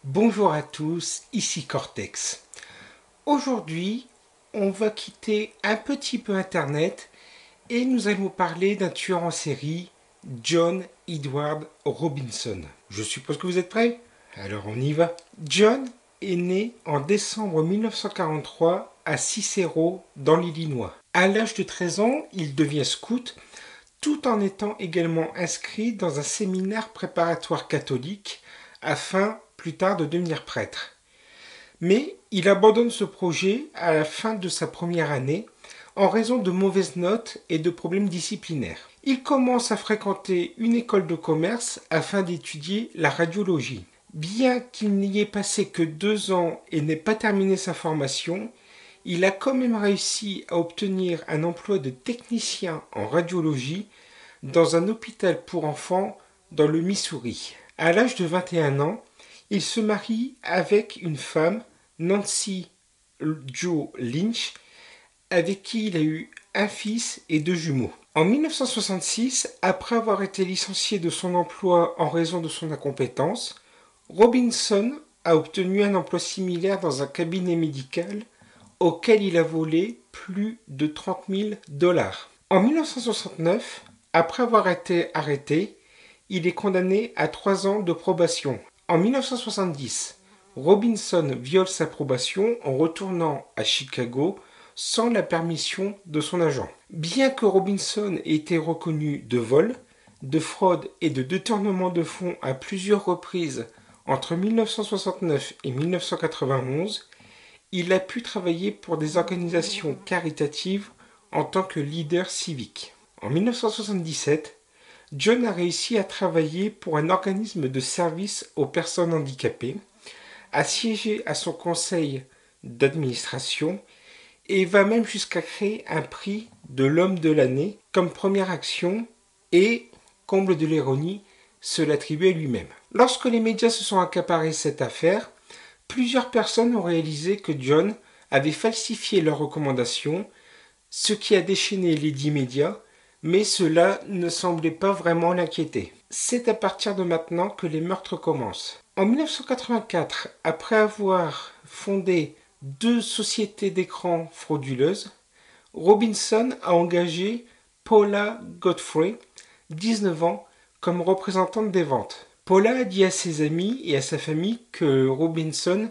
Bonjour à tous, ici Cortex. Aujourd'hui, on va quitter un petit peu Internet et nous allons parler d'un tueur en série, John Edward Robinson. Je suppose que vous êtes prêts? Alors on y va. John est né en décembre 1943 à Cicero, dans l'Illinois. À l'âge de 13 ans, il devient scout tout en étant également inscrit dans un séminaire préparatoire catholique afin plus tard de devenir prêtre. Mais il abandonne ce projet à la fin de sa première année en raison de mauvaises notes et de problèmes disciplinaires. Il commence à fréquenter une école de commerce afin d'étudier la radiologie. Bien qu'il n'y ait passé que 2 ans et n'ait pas terminé sa formation, il a quand même réussi à obtenir un emploi de technicien en radiologie dans un hôpital pour enfants dans le Missouri. À l'âge de 21 ans, il se marie avec une femme, Nancy Jo Lynch, avec qui il a eu un fils et 2 jumeaux. En 1966, après avoir été licencié de son emploi en raison de son incompétence, Robinson a obtenu un emploi similaire dans un cabinet médical auquel il a volé plus de 30 000 dollars. En 1969, après avoir été arrêté, il est condamné à 3 ans de probation. En 1970, Robinson viole sa probation en retournant à Chicago sans la permission de son agent. Bien que Robinson ait été reconnu de vol, de fraude et de détournement de fonds à plusieurs reprises entre 1969 et 1991, il a pu travailler pour des organisations caritatives en tant que leader civique. En 1977, John a réussi à travailler pour un organisme de service aux personnes handicapées, a siégé à son conseil d'administration et va même jusqu'à créer un prix de l'homme de l'année comme première action et, comble de l'ironie, se l'attribuer lui-même. Lorsque les médias se sont accaparés cette affaire, plusieurs personnes ont réalisé que John avait falsifié leurs recommandations, ce qui a déchaîné les 10 médias, mais cela ne semblait pas vraiment l'inquiéter. C'est à partir de maintenant que les meurtres commencent. En 1984, après avoir fondé 2 sociétés d'écran frauduleuses, Robinson a engagé Paula Godfrey, 19 ans, comme représentante des ventes. Paula a dit à ses amis et à sa famille que Robinson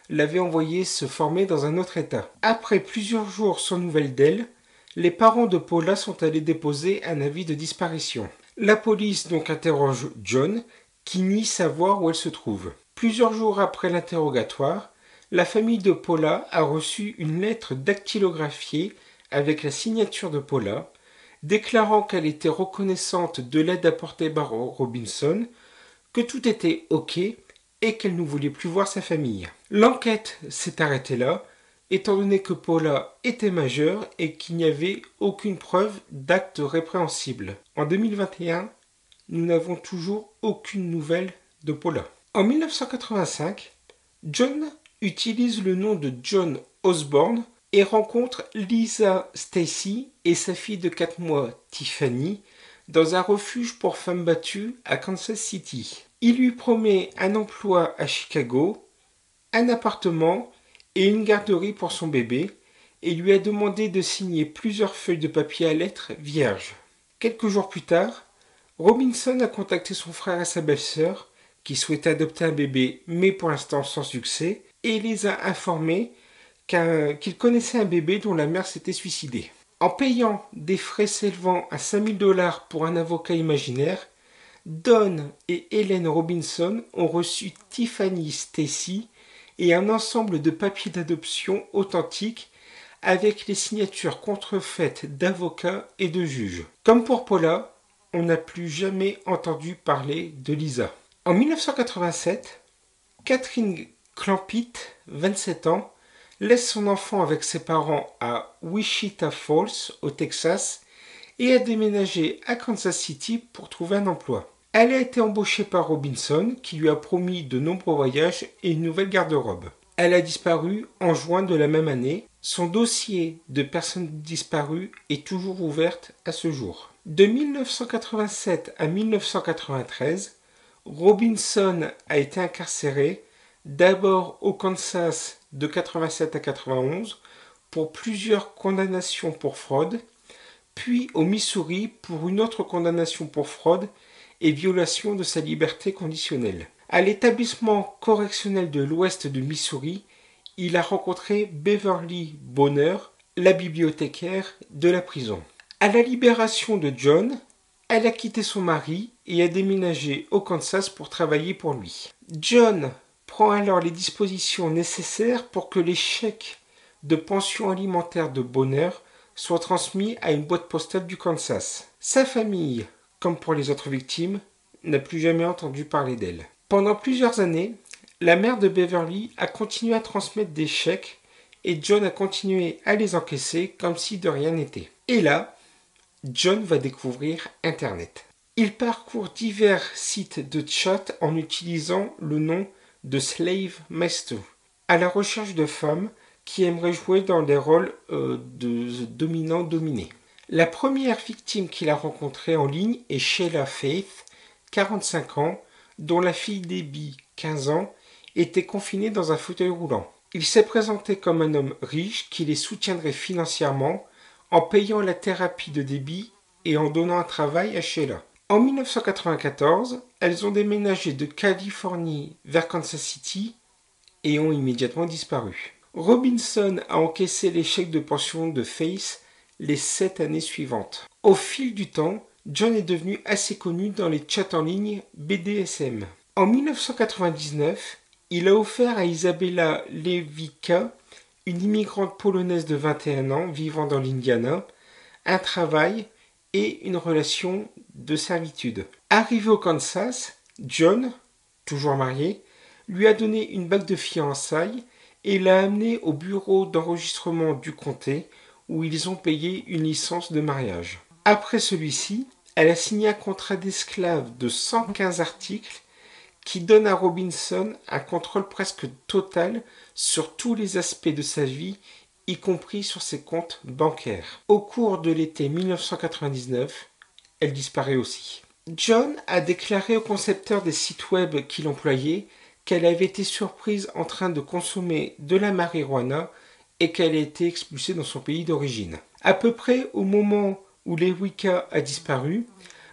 l'avait envoyé se former dans un autre état. Après plusieurs jours sans nouvelles d'elle, les parents de Paula sont allés déposer un avis de disparition. La police donc interroge John, qui nie savoir où elle se trouve. Plusieurs jours après l'interrogatoire, la famille de Paula a reçu une lettre dactylographiée avec la signature de Paula, déclarant qu'elle était reconnaissante de l'aide apportée par Robinson, que tout était OK et qu'elle ne voulait plus voir sa famille. L'enquête s'est arrêtée là, étant donné que Paula était majeure et qu'il n'y avait aucune preuve d'acte répréhensible. En 2021, nous n'avons toujours aucune nouvelle de Paula. En 1985, John utilise le nom de John Osborne et rencontre Lisa Stacy et sa fille de 4 mois, Tiffany, dans un refuge pour femmes battues à Kansas City. Il lui promet un emploi à Chicago, un appartement et une garderie pour son bébé, et lui a demandé de signer plusieurs feuilles de papier à lettres vierges. Quelques jours plus tard, Robinson a contacté son frère et sa belle-sœur, qui souhaitaient adopter un bébé, mais pour l'instant sans succès, et les a informés qu'il connaissait un bébé dont la mère s'était suicidée. En payant des frais s'élevant à 5 000 dollars pour un avocat imaginaire, Don et Helen Robinson ont reçu Tiffany Stacy et un ensemble de papiers d'adoption authentiques avec les signatures contrefaites d'avocats et de juges. Comme pour Paula, on n'a plus jamais entendu parler de Lisa. En 1987, Catherine Clampitt, 27 ans, laisse son enfant avec ses parents à Wichita Falls, au Texas, et a déménagé à Kansas City pour trouver un emploi. Elle a été embauchée par Robinson, qui lui a promis de nombreux voyages et une nouvelle garde-robe. Elle a disparu en juin de la même année. Son dossier de personnes disparues est toujours ouvert à ce jour. De 1987 à 1993, Robinson a été incarcéré d'abord au Kansas de 87 à 91 pour plusieurs condamnations pour fraude, puis au Missouri pour une autre condamnation pour fraude et violation de sa liberté conditionnelle. À l'établissement correctionnel de l'Ouest de Missouri, il a rencontré Beverly Bonner, la bibliothécaire de la prison. À la libération de John, elle a quitté son mari et a déménagé au Kansas pour travailler pour lui. John prend alors les dispositions nécessaires pour que les chèques de pension alimentaire de Bonner soient transmis à une boîte postale du Kansas. Sa famille, comme pour les autres victimes, n'a plus jamais entendu parler d'elle. Pendant plusieurs années, la mère de Beverly a continué à transmettre des chèques et John a continué à les encaisser comme si de rien n'était. Et là, John va découvrir Internet. Il parcourt divers sites de chat en utilisant le nom de Slave Master, à la recherche de femmes qui aimeraient jouer dans des rôles de dominant-dominé. La première victime qu'il a rencontrée en ligne est Sheila Faith, 45 ans, dont la fille Debbie, 15 ans, était confinée dans un fauteuil roulant. Il s'est présenté comme un homme riche qui les soutiendrait financièrement en payant la thérapie de Debbie et en donnant un travail à Sheila. En 1994, elles ont déménagé de Californie vers Kansas City et ont immédiatement disparu. Robinson a encaissé les chèques de pension de Faith les 7 années suivantes. Au fil du temps, John est devenu assez connu dans les chats en ligne BDSM. En 1999, il a offert à Isabella Lewicka, une immigrante polonaise de 21 ans vivant dans l'Indiana, un travail et une relation de servitude. Arrivé au Kansas, John, toujours marié, lui a donné une bague de fiançailles et l'a amené au bureau d'enregistrement du comté où ils ont payé une licence de mariage. Après celui-ci, elle a signé un contrat d'esclave de 115 articles qui donne à Robinson un contrôle presque total sur tous les aspects de sa vie, y compris sur ses comptes bancaires. Au cours de l'été 1999, elle disparaît aussi. John a déclaré au concepteur des sites web qu'il employait qu'elle avait été surprise en train de consommer de la marijuana et qu'elle a été expulsée dans son pays d'origine. À peu près au moment où Lewicka a disparu,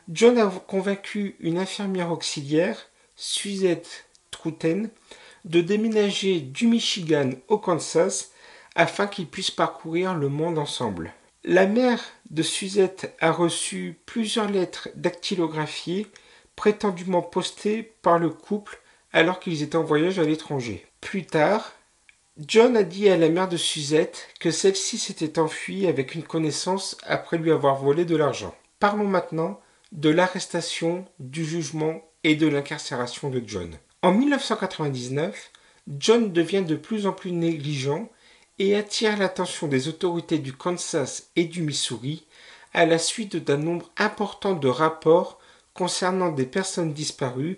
John a convaincu une infirmière auxiliaire, Suzette Trouten, de déménager du Michigan au Kansas afin qu'ils puissent parcourir le monde ensemble. La mère de Suzette a reçu plusieurs lettres dactylographiées prétendument postées par le couple alors qu'ils étaient en voyage à l'étranger. Plus tard, John a dit à la mère de Suzette que celle-ci s'était enfuie avec une connaissance après lui avoir volé de l'argent. Parlons maintenant de l'arrestation, du jugement et de l'incarcération de John. En 1999, John devient de plus en plus négligent et attire l'attention des autorités du Kansas et du Missouri à la suite d'un nombre important de rapports concernant des personnes disparues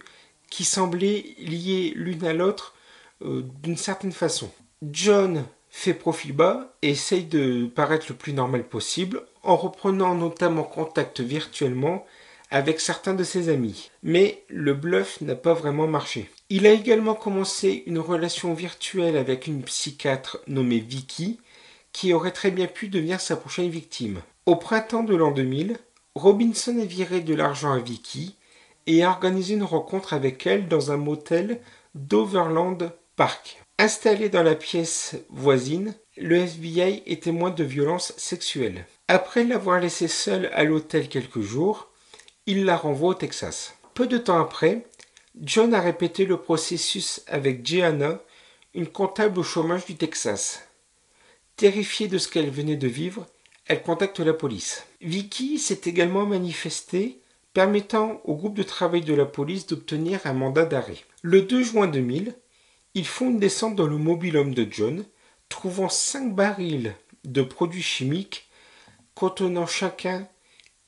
qui semblaient liées l'une à l'autre d'une certaine façon. John fait profil bas et essaye de paraître le plus normal possible en reprenant notamment contact virtuellement avec certains de ses amis. Mais le bluff n'a pas vraiment marché. Il a également commencé une relation virtuelle avec une psychiatre nommée Vicky, qui aurait très bien pu devenir sa prochaine victime. Au printemps de l'an 2000, Robinson a viré de l'argent à Vicky et a organisé une rencontre avec elle dans un motel d'Overland Park. Installé dans la pièce voisine, le FBI est témoin de violences sexuelles. Après l'avoir laissée seule à l'hôtel quelques jours, il la renvoie au Texas. Peu de temps après, John a répété le processus avec Jeanna, une comptable au chômage du Texas. Terrifiée de ce qu'elle venait de vivre, elle contacte la police. Vicky s'est également manifestée, permettant au groupe de travail de la police d'obtenir un mandat d'arrêt. Le 2 juin 2000, ils font une descente dans le mobil-home de John, trouvant 5 barils de produits chimiques contenant chacun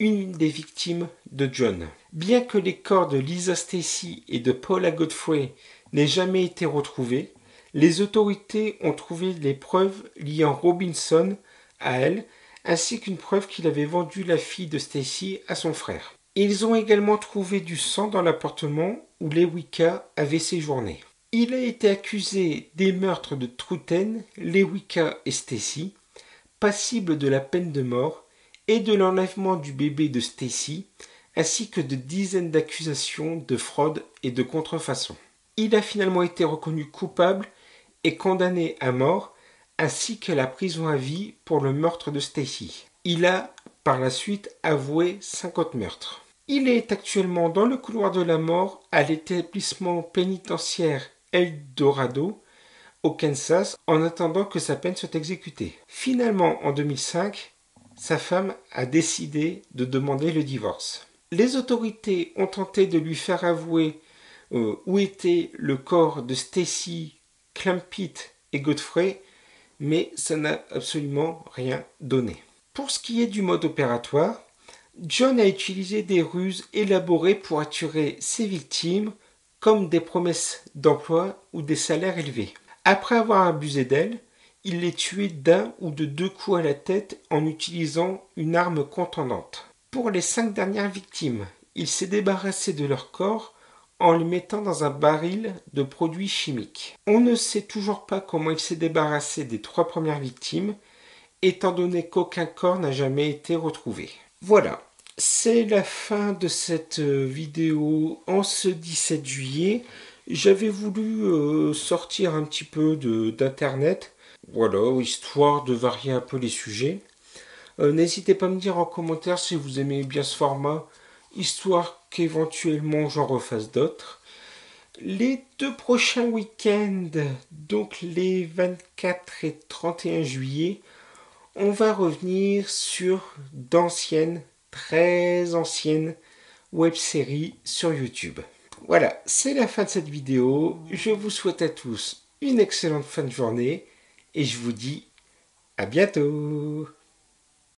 une des victimes de John. Bien que les corps de Lisa Stacy et de Paula Godfrey n'aient jamais été retrouvés, les autorités ont trouvé les preuves liant Robinson à elle, ainsi qu'une preuve qu'il avait vendu la fille de Stacy à son frère. Ils ont également trouvé du sang dans l'appartement où Lewicka avait séjourné. Il a été accusé des meurtres de Truten, Lewicka et Stacy, passible de la peine de mort et de l'enlèvement du bébé de Stacy, ainsi que de dizaines d'accusations de fraude et de contrefaçon. Il a finalement été reconnu coupable et condamné à mort, ainsi qu'à la prison à vie pour le meurtre de Stacy. Il a par la suite avoué 50 meurtres. Il est actuellement dans le couloir de la mort à l'établissement pénitentiaire El Dorado, au Kansas, en attendant que sa peine soit exécutée. Finalement, en 2005, sa femme a décidé de demander le divorce. Les autorités ont tenté de lui faire avouer où était le corps de Stacy, Clampett et Godfrey, mais ça n'a absolument rien donné. Pour ce qui est du mode opératoire, John a utilisé des ruses élaborées pour attirer ses victimes, comme des promesses d'emploi ou des salaires élevés. Après avoir abusé d'elles, il les tuait d'un ou de 2 coups à la tête en utilisant une arme contondante. Pour les 5 dernières victimes, il s'est débarrassé de leur corps en les mettant dans un baril de produits chimiques. On ne sait toujours pas comment il s'est débarrassé des 3 premières victimes, étant donné qu'aucun corps n'a jamais été retrouvé. Voilà, c'est la fin de cette vidéo en ce 17 juillet. J'avais voulu sortir un petit peu d'internet, voilà, histoire de varier un peu les sujets. N'hésitez pas à me dire en commentaire si vous aimez bien ce format, histoire qu'éventuellement j'en refasse d'autres. Les 2 prochains week-ends, donc les 24 et 31 juillet, on va revenir sur d'anciennes, très anciennes web-séries sur YouTube. Voilà, c'est la fin de cette vidéo. Je vous souhaite à tous une excellente fin de journée et je vous dis à bientôt.